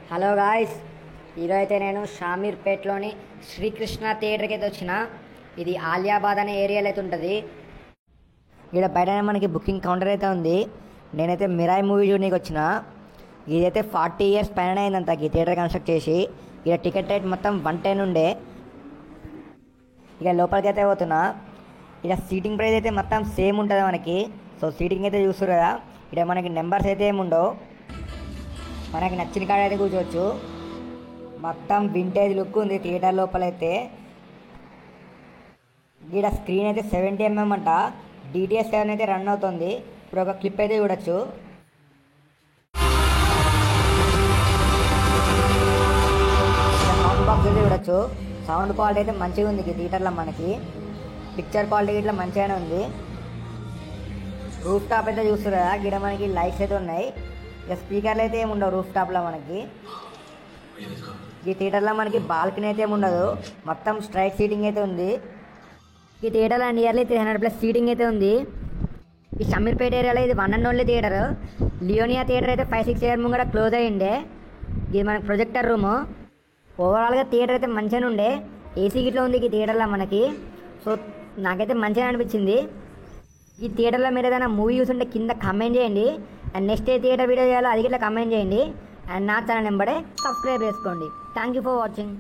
Hello guys, ఈరోజు అయితే నేను షామీర్పేట్లోని శ్రీకృష్ణ థియేటర్కి అయితే వచ్చిన. ఇది ఆలియాబాద్ అనే ఏరియాలో అయితే ఉంటుంది. ఇక్కడ బయట మనకి బుకింగ్ కౌంటర్ అయితే ఉంది. నేనైతే మిరాయి మూవీ చూడడానికి వచ్చిన. ఇదైతే 40 years పైన అయిందంత ఈ థియేటర్ కన్స్ట్రక్ట్ చేసి. ఇక టికెట్ రేట్ మొత్తం 110 ఉండే. ఇక లోపలికి అయితే పోతున్నా. ఇక సీటింగ్ ప్రైస్ అయితే మొత్తం సేమ్ ఉంటుంది మనకి. సో సీటింగ్ అయితే చూస్తారు కదా, ఇక్కడ మనకి నెంబర్స్ అయితే ఏముండవు. మనకి నచ్చిన కాడ అయితే కూర్చోవచ్చు. మొత్తం వింటేజ్ లుక్ ఉంది థియేటర్ లోపలైతే. ఇక్కడ స్క్రీన్ అయితే 70mm అంట. DTS 7 అయితే రన్ అవుతుంది. ఇప్పుడు ఒక క్లిప్ అయితే చూడొచ్చు. సౌండ్ బాక్స్ అయితే చూడొచ్చు. సౌండ్ క్వాలిటీ అయితే మంచిగా ఉంది ఈ థియేటర్లో. మనకి పిక్చర్ క్వాలిటీ ఇట్లా మంచిగానే ఉంది. రూఫ్ టాప్ అయితే చూస్తారు కదా, ఇక్కడ మనకి లైట్స్ అయితే ఉన్నాయి. ఇక స్పీకర్లు అయితే ఏమి ఉండవు రూఫ్ టాప్లో మనకి. ఈ థియేటర్లో మనకి బాల్కనీ అయితే ఏమి ఉండదు, మొత్తం స్ట్రైట్ సీటింగ్ అయితే ఉంది. ఈ థియేటర్లో నియర్లీ 300+ సీటింగ్ అయితే ఉంది. ఈ షమీర్పేట ఏరియాలో ఇది 1 and only theatre. Leonia theatre అయితే 5-6 years ముంగడ క్లోజ్ అయ్యిండే. ఇది మనకి ప్రొజెక్టర్ రూము. ఓవరాల్గా థియేటర్ అయితే మంచిగానే ఉండే. ఏసీ గిట్లా ఉంది ఈ థియేటర్లో మనకి. సో నాకైతే మంచిగా అనిపించింది. ఈ థియేటర్లో మీరు ఏదైనా మూవీ చూస్తుంటే కింద కమెంట్ చేయండి. And next A theatre video చేయాలో అది ఇట్లా కమెంట్ చేయండి. అండ్ నా ఛానల్ నెంబరే సబ్స్క్రైబ్ చేసుకోండి. Thank you for watching.